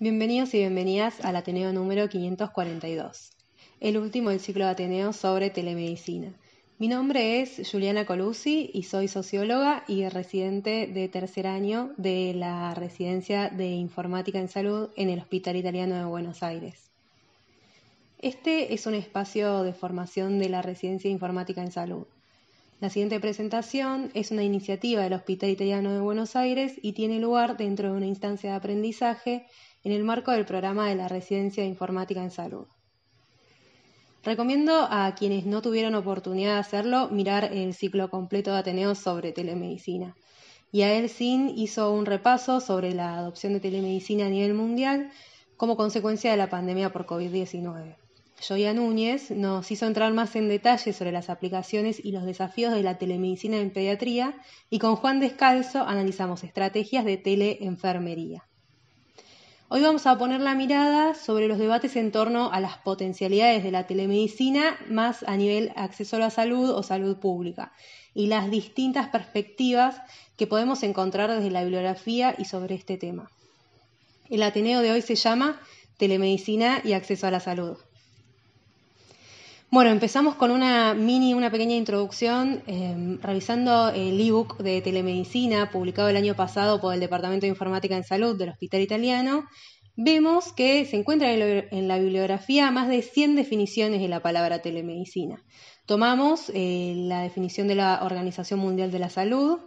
Bienvenidos y bienvenidas al Ateneo número 542, el último del ciclo de Ateneos sobre telemedicina. Mi nombre es Juliana Colucci y soy socióloga y residente de tercer año de la Residencia de Informática en Salud en el Hospital Italiano de Buenos Aires. Este es un espacio de formación de la Residencia de Informática en Salud. La siguiente presentación es una iniciativa del Hospital Italiano de Buenos Aires y tiene lugar dentro de una instancia de aprendizaje en el marco del programa de la Residencia de Informática en Salud. Recomiendo a quienes no tuvieron oportunidad de hacerlo mirar el ciclo completo de Ateneos sobre telemedicina. Yael Sin hizo un repaso sobre la adopción de telemedicina a nivel mundial como consecuencia de la pandemia por COVID-19. Joya Núñez nos hizo entrar más en detalle sobre las aplicaciones y los desafíos de la telemedicina en pediatría y con Juan Descalzo analizamos estrategias de teleenfermería. Hoy vamos a poner la mirada sobre los debates en torno a las potencialidades de la telemedicina más a nivel acceso a la salud o salud pública y las distintas perspectivas que podemos encontrar desde la bibliografía y sobre este tema. El Ateneo de hoy se llama Telemedicina y Acceso a la Salud. Bueno, empezamos con una pequeña introducción revisando el ebook de telemedicina publicado el año pasado por el Departamento de Informática en Salud del Hospital Italiano. Vemos que se encuentran en la bibliografía más de 100 definiciones de la palabra telemedicina. Tomamos la definición de la Organización Mundial de la Salud,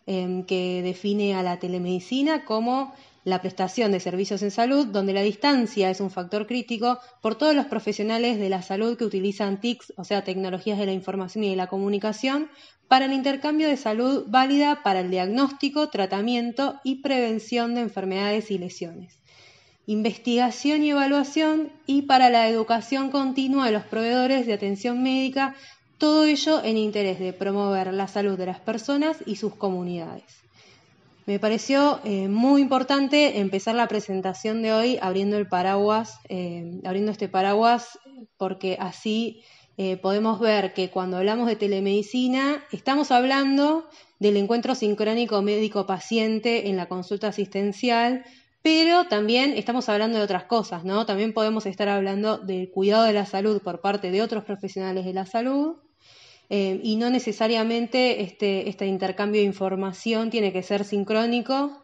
que define a la telemedicina como la prestación de servicios en salud donde la distancia es un factor crítico por todos los profesionales de la salud que utilizan TICs, o sea, tecnologías de la información y de la comunicación, para el intercambio de salud válida para el diagnóstico, tratamiento y prevención de enfermedades y lesiones, investigación y evaluación y para la educación continua de los proveedores de atención médica, todo ello en interés de promover la salud de las personas y sus comunidades. Me pareció muy importante empezar la presentación de hoy abriendo este paraguas, porque así podemos ver que cuando hablamos de telemedicina estamos hablando del encuentro sincrónico médico-paciente en la consulta asistencial, pero también estamos hablando de otras cosas, ¿no? También podemos estar hablando del cuidado de la salud por parte de otros profesionales de la salud. Y no necesariamente este intercambio de información tiene que ser sincrónico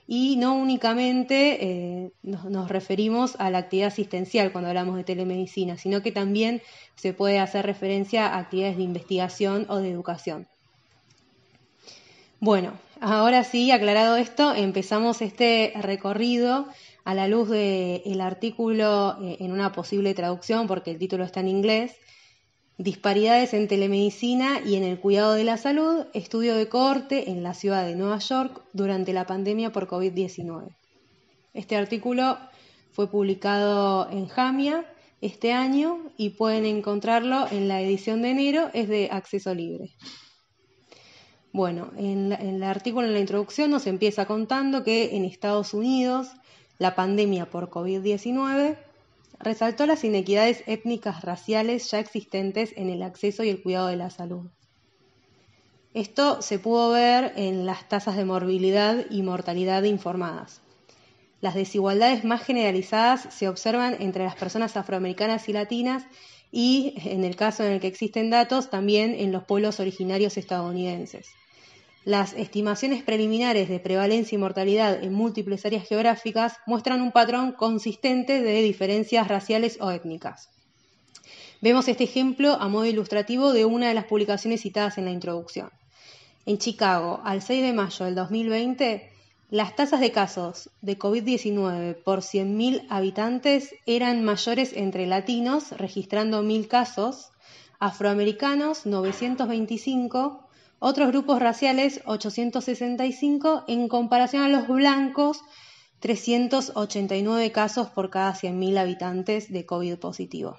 y no únicamente nos referimos a la actividad asistencial cuando hablamos de telemedicina, sino que también se puede hacer referencia a actividades de investigación o de educación. Bueno, ahora sí, aclarado esto, empezamos este recorrido a la luz del artículo en una posible traducción, porque el título está en inglés, Disparidades en telemedicina y en el cuidado de la salud, estudio de cohorte en la ciudad de Nueva York durante la pandemia por COVID-19. Este artículo fue publicado en JAMIA este año y pueden encontrarlo en la edición de enero, es de acceso libre. Bueno, en el artículo, en la introducción, nos empieza contando que en Estados Unidos la pandemia por COVID-19 resaltó las inequidades étnicas raciales ya existentes en el acceso y el cuidado de la salud. Esto se pudo ver en las tasas de morbilidad y mortalidad informadas. Las desigualdades más generalizadas se observan entre las personas afroamericanas y latinas y, en el caso en el que existen datos, también en los pueblos originarios estadounidenses. Las estimaciones preliminares de prevalencia y mortalidad en múltiples áreas geográficas muestran un patrón consistente de diferencias raciales o étnicas. Vemos este ejemplo a modo ilustrativo de una de las publicaciones citadas en la introducción. En Chicago, al 6 de mayo del 2020, las tasas de casos de COVID-19 por 100.000 habitantes eran mayores entre latinos, registrando 1.000 casos, afroamericanos, 925, otros grupos raciales, 865, en comparación a los blancos, 389 casos por cada 100.000 habitantes de COVID positivo.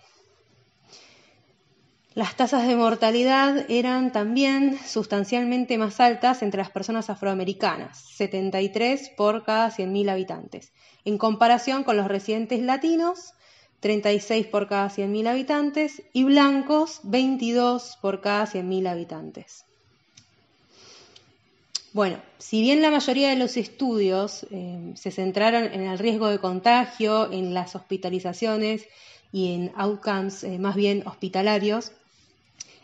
Las tasas de mortalidad eran también sustancialmente más altas entre las personas afroamericanas, 73 por cada 100.000 habitantes, en comparación con los residentes latinos, 36 por cada 100.000 habitantes, y blancos, 22 por cada 100.000 habitantes. Bueno, si bien la mayoría de los estudios se centraron en el riesgo de contagio, en las hospitalizaciones y en outcomes más bien hospitalarios,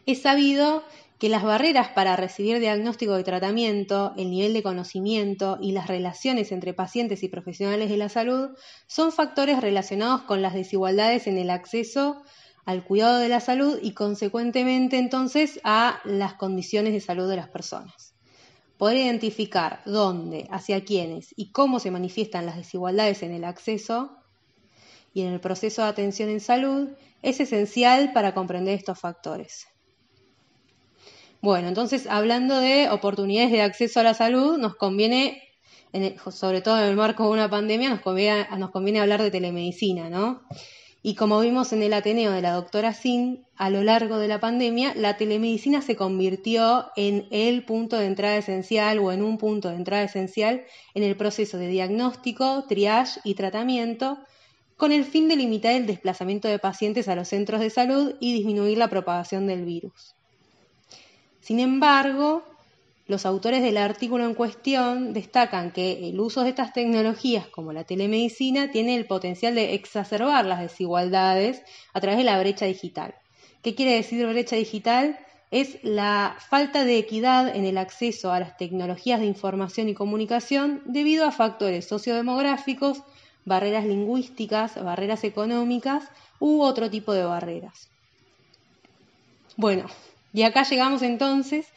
es sabido que las barreras para recibir diagnóstico y tratamiento, el nivel de conocimiento y las relaciones entre pacientes y profesionales de la salud son factores relacionados con las desigualdades en el acceso al cuidado de la salud y consecuentemente entonces a las condiciones de salud de las personas. Poder identificar dónde, hacia quiénes y cómo se manifiestan las desigualdades en el acceso y en el proceso de atención en salud es esencial para comprender estos factores. Bueno, entonces hablando de oportunidades de acceso a la salud, nos conviene, sobre todo en el marco de una pandemia, nos conviene hablar de telemedicina, ¿no? Y como vimos en el Ateneo de la doctora Sin, a lo largo de la pandemia, la telemedicina se convirtió en el punto de entrada esencial o en un punto de entrada esencial en el proceso de diagnóstico, triage y tratamiento, con el fin de limitar el desplazamiento de pacientes a los centros de salud y disminuir la propagación del virus. Sin embargo, los autores del artículo en cuestión destacan que el uso de estas tecnologías como la telemedicina tiene el potencial de exacerbar las desigualdades a través de la brecha digital. ¿Qué quiere decir brecha digital? Es la falta de equidad en el acceso a las tecnologías de información y comunicación debido a factores sociodemográficos, barreras lingüísticas, barreras económicas u otro tipo de barreras. Bueno, y acá llegamos entonces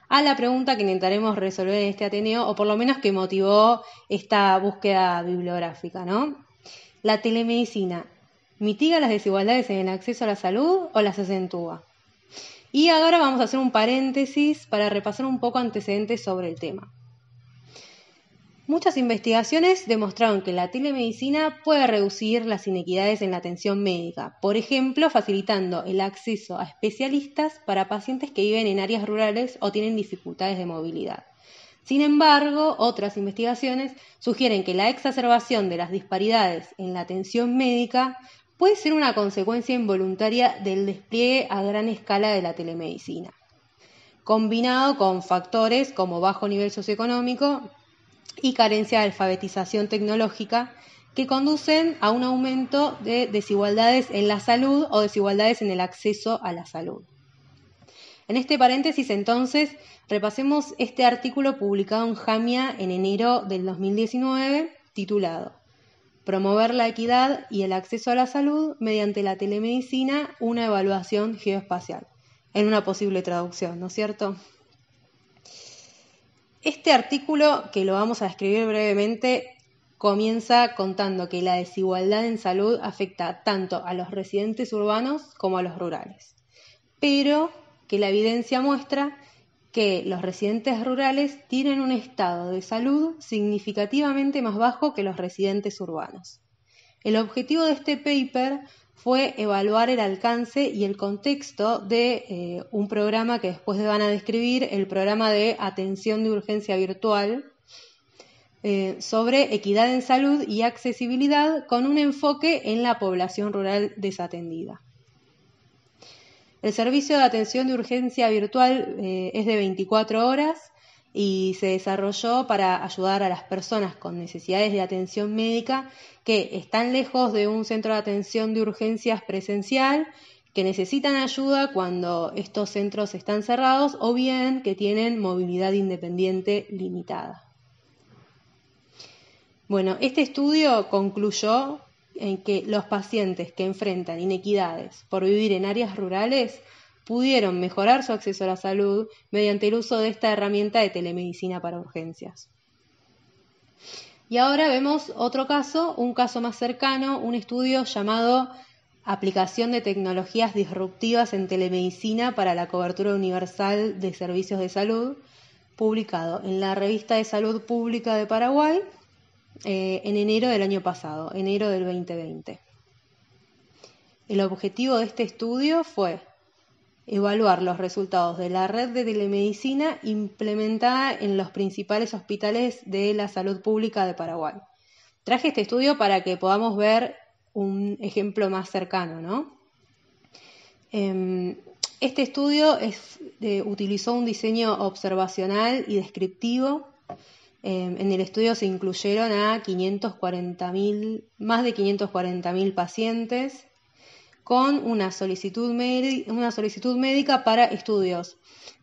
a la pregunta que intentaremos resolver en este Ateneo, o por lo menos que motivó esta búsqueda bibliográfica, ¿no? ¿La telemedicina mitiga las desigualdades en el acceso a la salud o las acentúa? Y ahora vamos a hacer un paréntesis para repasar un poco antecedentes sobre el tema. Muchas investigaciones demostraron que la telemedicina puede reducir las inequidades en la atención médica, por ejemplo, facilitando el acceso a especialistas para pacientes que viven en áreas rurales o tienen dificultades de movilidad. Sin embargo, otras investigaciones sugieren que la exacerbación de las disparidades en la atención médica puede ser una consecuencia involuntaria del despliegue a gran escala de la telemedicina, combinado con factores como bajo nivel socioeconómico y carencia de alfabetización tecnológica que conducen a un aumento de desigualdades en la salud o desigualdades en el acceso a la salud. En este paréntesis, entonces, repasemos este artículo publicado en JAMIA en enero del 2019, titulado Promover la equidad y el acceso a la salud mediante la telemedicina, una evaluación geoespacial, en una posible traducción, ¿no es cierto? Este artículo, que lo vamos a describir brevemente, comienza contando que la desigualdad en salud afecta tanto a los residentes urbanos como a los rurales, pero que la evidencia muestra que los residentes rurales tienen un estado de salud significativamente más bajo que los residentes urbanos. El objetivo de este paper fue evaluar el alcance y el contexto de un programa que después van a describir, el programa de atención de urgencia virtual, sobre equidad en salud y accesibilidad con un enfoque en la población rural desatendida. El servicio de atención de urgencia virtual es de 24 horas y se desarrolló para ayudar a las personas con necesidades de atención médica que están lejos de un centro de atención de urgencias presencial, que necesitan ayuda cuando estos centros están cerrados o bien que tienen movilidad independiente limitada. Bueno, este estudio concluyó en que los pacientes que enfrentan inequidades por vivir en áreas rurales pudieron mejorar su acceso a la salud mediante el uso de esta herramienta de telemedicina para urgencias. Y ahora vemos otro caso, un caso más cercano, un estudio llamado Aplicación de tecnologías disruptivas en telemedicina para la cobertura universal de servicios de salud, publicado en la Revista de Salud Pública de Paraguay en enero del año pasado, enero del 2020. El objetivo de este estudio fue evaluar los resultados de la red de telemedicina implementada en los principales hospitales de la salud pública de Paraguay. Traje este estudio para que podamos ver un ejemplo más cercano, ¿no? Este estudio utilizó un diseño observacional y descriptivo. En el estudio se incluyeron a más de 540.000 pacientes con una solicitud médica para estudios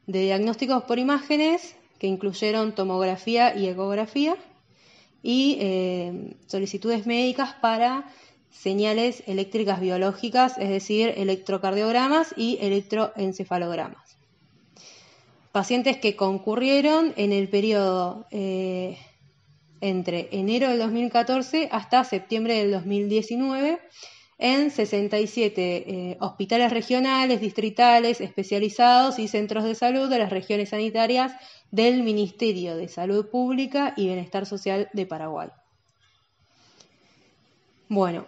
de diagnósticos por imágenes que incluyeron tomografía y ecografía y solicitudes médicas para señales eléctricas biológicas, es decir, electrocardiogramas y electroencefalogramas. Pacientes que concurrieron en el periodo entre enero del 2014 hasta septiembre del 2019 en 67 hospitales regionales, distritales, especializados y centros de salud de las regiones sanitarias del Ministerio de Salud Pública y Bienestar Social de Paraguay. Bueno,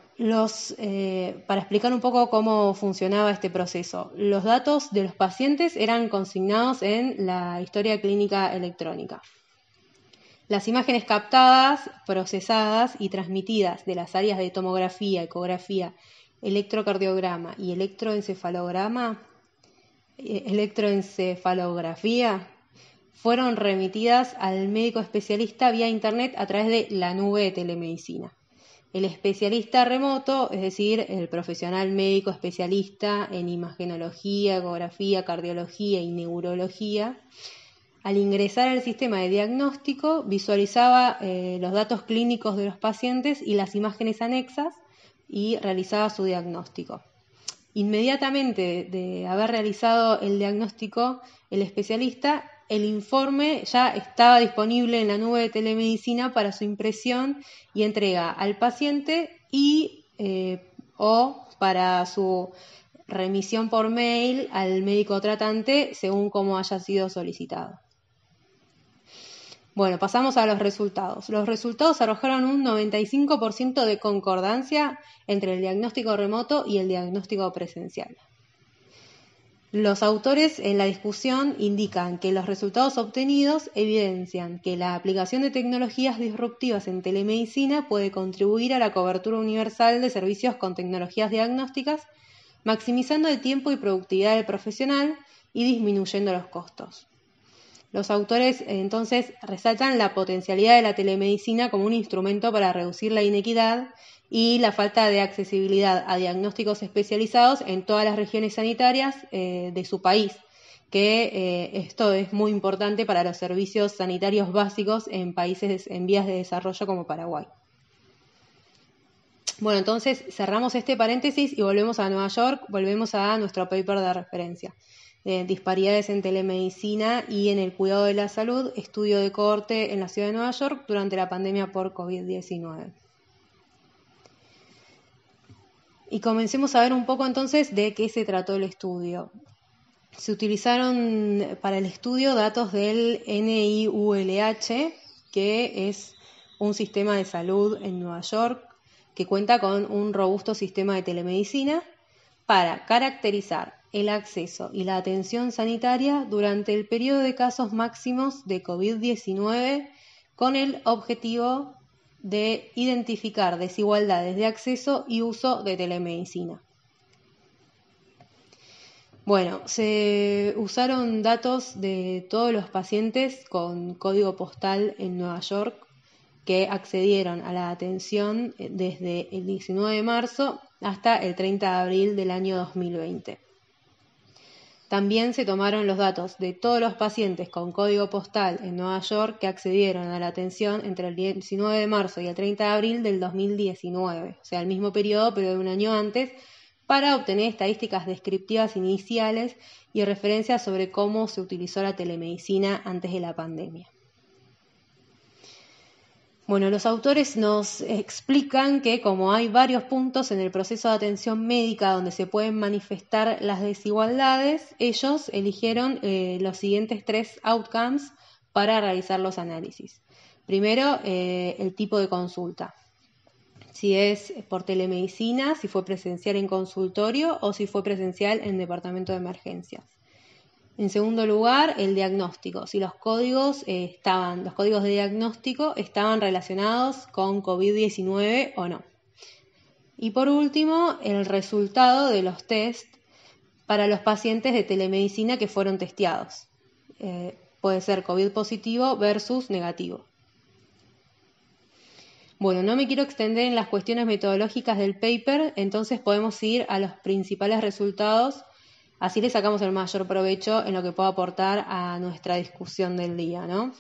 para explicar un poco cómo funcionaba este proceso, los datos de los pacientes eran consignados en la historia clínica electrónica. Las imágenes captadas, procesadas y transmitidas de las áreas de tomografía, ecografía, electrocardiograma y electroencefalografía fueron remitidas al médico especialista vía internet a través de la nube de telemedicina. El especialista remoto, es decir, el profesional médico especialista en imagenología, ecografía, cardiología y neurología, al ingresar al sistema de diagnóstico visualizaba los datos clínicos de los pacientes y las imágenes anexas y realizaba su diagnóstico. Inmediatamente de haber realizado el diagnóstico, el especialista, el informe ya estaba disponible en la nube de telemedicina para su impresión y entrega al paciente o para su remisión por mail al médico tratante según como haya sido solicitado. Bueno, pasamos a los resultados. Los resultados arrojaron un 95% de concordancia entre el diagnóstico remoto y el diagnóstico presencial. Los autores en la discusión indican que los resultados obtenidos evidencian que la aplicación de tecnologías disruptivas en telemedicina puede contribuir a la cobertura universal de servicios con tecnologías diagnósticas, maximizando el tiempo y productividad del profesional y disminuyendo los costos. Los autores entonces resaltan la potencialidad de la telemedicina como un instrumento para reducir la inequidad y la falta de accesibilidad a diagnósticos especializados en todas las regiones sanitarias de su país, que esto es muy importante para los servicios sanitarios básicos en países en vías de desarrollo como Paraguay. Bueno, entonces cerramos este paréntesis y volvemos a Nueva York, volvemos a nuestro paper de referencia. Disparidades en telemedicina y en el cuidado de la salud, estudio de cohorte en la ciudad de Nueva York durante la pandemia por COVID-19. Y comencemos a ver un poco entonces de qué se trató el estudio. Se utilizaron para el estudio datos del NIULH, que es un sistema de salud en Nueva York que cuenta con un robusto sistema de telemedicina para caracterizar el acceso y la atención sanitaria durante el periodo de casos máximos de COVID-19 con el objetivo de identificar desigualdades de acceso y uso de telemedicina. Bueno, se usaron datos de todos los pacientes con código postal en Nueva York que accedieron a la atención desde el 19 de marzo hasta el 30 de abril del año 2020. También se tomaron los datos de todos los pacientes con código postal en Nueva York que accedieron a la atención entre el 19 de marzo y el 30 de abril del 2019, o sea, el mismo periodo pero de un año antes, para obtener estadísticas descriptivas iniciales y referencias sobre cómo se utilizó la telemedicina antes de la pandemia. Bueno, los autores nos explican que como hay varios puntos en el proceso de atención médica donde se pueden manifestar las desigualdades, ellos eligieron los siguientes 3 outcomes para realizar los análisis. Primero, el tipo de consulta. Si es por telemedicina, si fue presencial en consultorio o si fue presencial en departamento de emergencias. En segundo lugar, el diagnóstico, si los códigos de diagnóstico estaban relacionados con COVID-19 o no. Y por último, el resultado de los test para los pacientes de telemedicina que fueron testeados. Puede ser COVID positivo versus negativo. Bueno, no me quiero extender en las cuestiones metodológicas del paper, entonces podemos ir a los principales resultados, así le sacamos el mayor provecho en lo que pueda aportar a nuestra discusión del día, ¿no?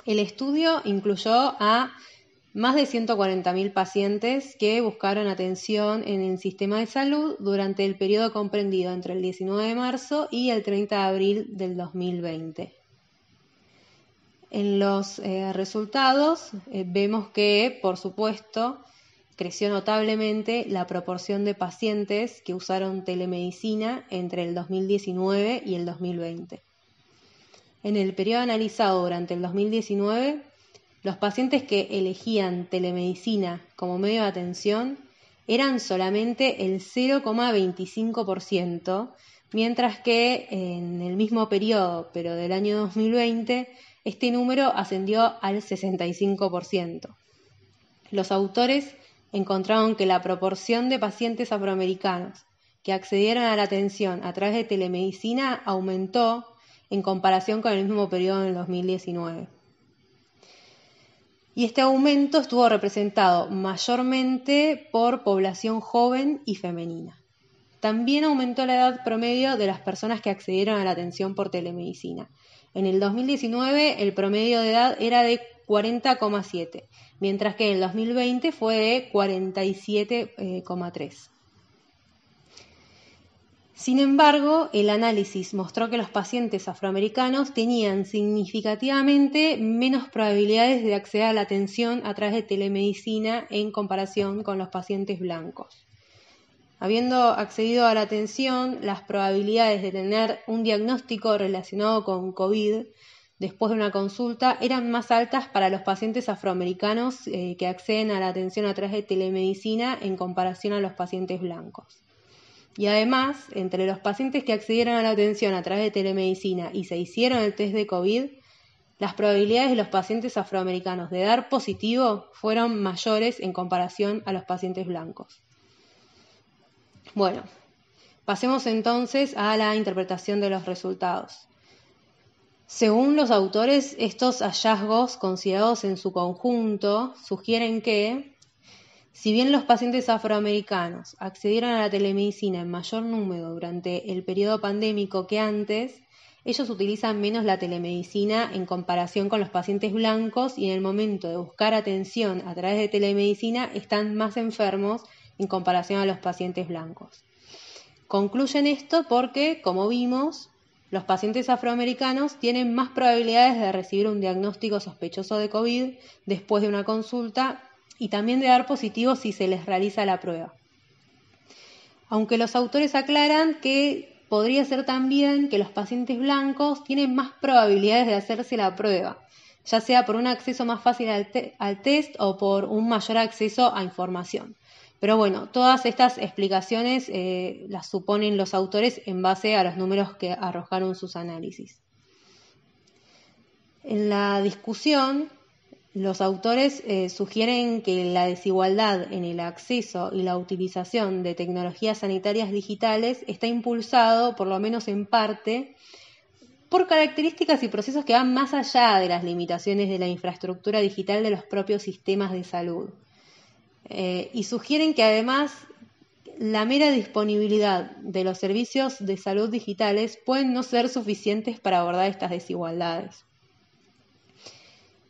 El estudio incluyó a más de 140.000 pacientes que buscaron atención en el sistema de salud durante el periodo comprendido entre el 19 de marzo y el 30 de abril del 2020. En los resultados vemos que, por supuesto, creció notablemente la proporción de pacientes que usaron telemedicina entre el 2019 y el 2020. En el periodo analizado durante el 2019, los pacientes que elegían telemedicina como medio de atención eran solamente el 0,25%, mientras que en el mismo periodo, pero del año 2020, este número ascendió al 65%. Los autores encontraron que la proporción de pacientes afroamericanos que accedieron a la atención a través de telemedicina aumentó en comparación con el mismo periodo en el 2019. Y este aumento estuvo representado mayormente por población joven y femenina. También aumentó la edad promedio de las personas que accedieron a la atención por telemedicina. En el 2019 el promedio de edad era de 40,7, mientras que en el 2020 fue de 47,3. Sin embargo, el análisis mostró que los pacientes afroamericanos tenían significativamente menos probabilidades de acceder a la atención a través de telemedicina en comparación con los pacientes blancos. Habiendo accedido a la atención, las probabilidades de tener un diagnóstico relacionado con COVID después de una consulta eran más altas para los pacientes afroamericanos que acceden a la atención a través de telemedicina en comparación a los pacientes blancos. Y además, entre los pacientes que accedieron a la atención a través de telemedicina y se hicieron el test de COVID, las probabilidades de los pacientes afroamericanos de dar positivo fueron mayores en comparación a los pacientes blancos. Bueno, pasemos entonces a la interpretación de los resultados. Según los autores, estos hallazgos considerados en su conjunto sugieren que, si bien los pacientes afroamericanos accedieron a la telemedicina en mayor número durante el periodo pandémico que antes, ellos utilizan menos la telemedicina en comparación con los pacientes blancos y en el momento de buscar atención a través de telemedicina están más enfermos en comparación a los pacientes blancos. Concluyen esto porque, como vimos, los pacientes afroamericanos tienen más probabilidades de recibir un diagnóstico sospechoso de COVID después de una consulta y también de dar positivo si se les realiza la prueba. Aunque los autores aclaran que podría ser también que los pacientes blancos tienen más probabilidades de hacerse la prueba, ya sea por un acceso más fácil al test o por un mayor acceso a información. Pero bueno, todas estas explicaciones las suponen los autores en base a los números que arrojaron sus análisis. En la discusión, los autores sugieren que la desigualdad en el acceso y la utilización de tecnologías sanitarias digitales está impulsado, por lo menos en parte, por características y procesos que van más allá de las limitaciones de la infraestructura digital de los propios sistemas de salud. Y sugieren que además la mera disponibilidad de los servicios de salud digitales pueden no ser suficientes para abordar estas desigualdades.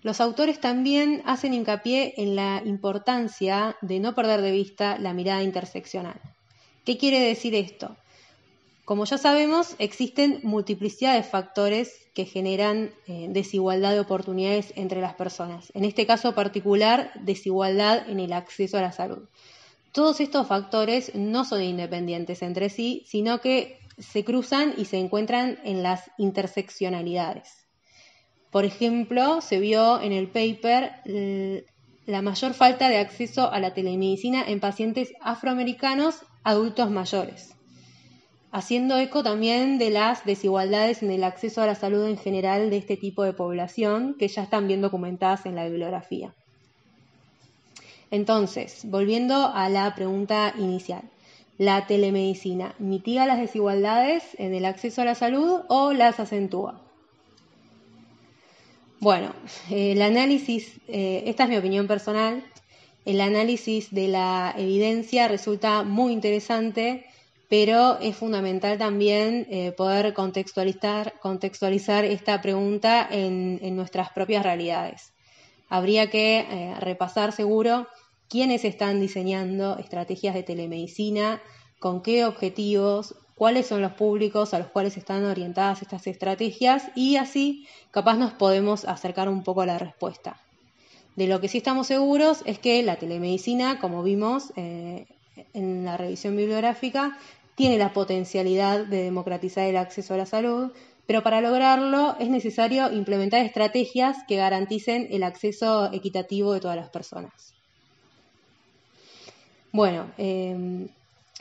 Los autores también hacen hincapié en la importancia de no perder de vista la mirada interseccional. ¿Qué quiere decir esto? Como ya sabemos, existen multiplicidad de factores que generan desigualdad de oportunidades entre las personas. En este caso particular, desigualdad en el acceso a la salud. Todos estos factores no son independientes entre sí, sino que se cruzan y se encuentran en las interseccionalidades. Por ejemplo, se vio en el paper la mayor falta de acceso a la telemedicina en pacientes afroamericanos adultos mayores, haciendo eco también de las desigualdades en el acceso a la salud en general de este tipo de población que ya están bien documentadas en la bibliografía. Entonces, volviendo a la pregunta inicial, ¿La telemedicina mitiga las desigualdades en el acceso a la salud o las acentúa? Bueno, el análisis, esta es mi opinión personal, el análisis de la evidencia resulta muy interesante, pero es fundamental también poder contextualizar esta pregunta en nuestras propias realidades. Habría que repasar seguro quiénes están diseñando estrategias de telemedicina, con qué objetivos, cuáles son los públicos a los cuales están orientadas estas estrategias y así capaz nos podemos acercar un poco a la respuesta. De lo que sí estamos seguros es que la telemedicina, como vimos en la revisión bibliográfica, tiene la potencialidad de democratizar el acceso a la salud, pero para lograrlo es necesario implementar estrategias que garanticen el acceso equitativo de todas las personas. Bueno,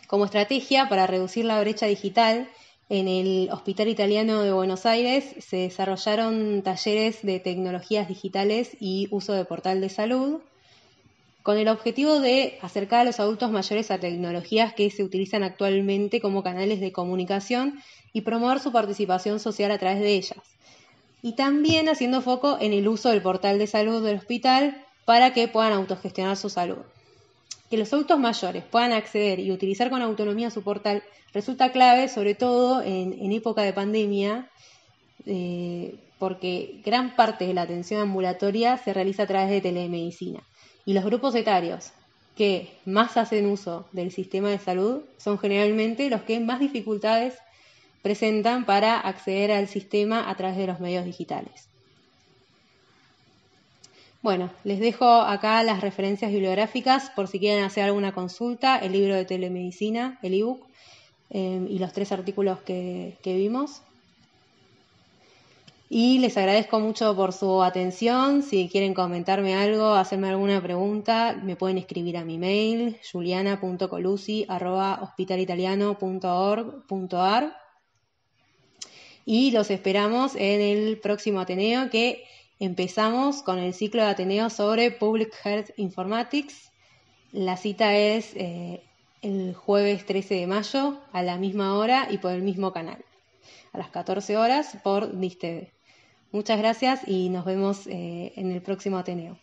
como estrategia para reducir la brecha digital, en el Hospital Italiano de Buenos Aires se desarrollaron talleres de tecnologías digitales y uso de portal de salud, con el objetivo de acercar a los adultos mayores a tecnologías que se utilizan actualmente como canales de comunicación y promover su participación social a través de ellas. Y también haciendo foco en el uso del portal de salud del hospital para que puedan autogestionar su salud. Que los adultos mayores puedan acceder y utilizar con autonomía su portal resulta clave, sobre todo en época de pandemia, porque gran parte de la atención ambulatoria se realiza a través de telemedicina. Y los grupos etarios que más hacen uso del sistema de salud son generalmente los que más dificultades presentan para acceder al sistema a través de los medios digitales. Bueno, les dejo acá las referencias bibliográficas por si quieren hacer alguna consulta, el libro de telemedicina, el ebook, y los 3 artículos que vimos. Y les agradezco mucho por su atención. Si quieren comentarme algo, hacerme alguna pregunta, me pueden escribir a mi mail, juliana.colusi@hospitalitaliano.org.ar. Y los esperamos en el próximo Ateneo, que empezamos con el ciclo de Ateneo sobre Public Health Informatics. La cita es el jueves 13 de mayo a la misma hora y por el mismo canal, a las 14 horas por DIS TV. Muchas gracias y nos vemos en el próximo Ateneo.